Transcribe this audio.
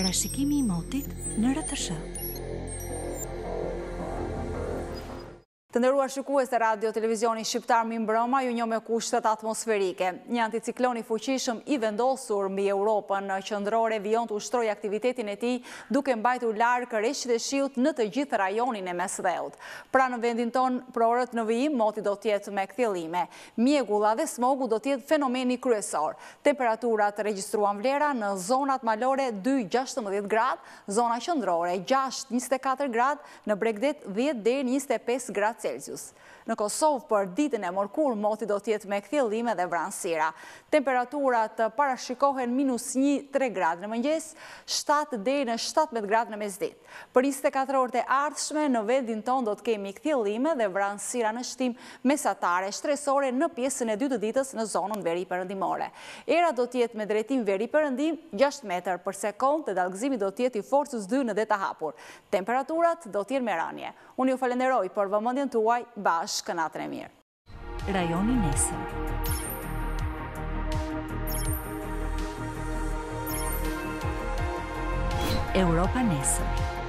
Parashikimi I motit në RTS. Të nderuar shikues të Radio Televizioni Shqiptar Mimbrëma, ju njoh me kushtet atmosferike. Një anticiklon I fuqishëm I vendosur mbi Europën qendrore vijon të ushtrojë aktivitetin e tij duke mbajtur larg rreshtit e shiut në të gjithë rajonin e Mesdheut. Pra në vendin ton, për orët në vijim, moti do të jetë me kthjellime. Mjegulla dhe smogu do të jetë fenomeni kryesor. Temperaturat regjistruan vlera në zonat malore 2-16 gradë, zona qendrore 6-24 gradë, në Bregdet 10 deri 25 gradë Celsius. Në Kosovë për ditën e mërkur, moti do të jetë me kthjellime dhe vranësira. Temperaturat parashikohen -1-3 gradë në mëngjes, 7 deri në 17 gradë në mesditë. Për 24 orët e ardhshme në vendin ton do të kemi kthjellime dhe vranësira në shtim mesatare shtresore në pjesën e dytë të ditës në zonën veri-perëndimore. Era do të jetë me drejtim veri-perëndim 6 metër për sekond dhe dallgëzimi do të jetë I forcës 2 në det të hapur. Temperaturat do të jenë me rënje. Unë ju falenderoj për vëmendjen tuaj, bashkë natën e mirë. Rajoni nesër. Europa nesër.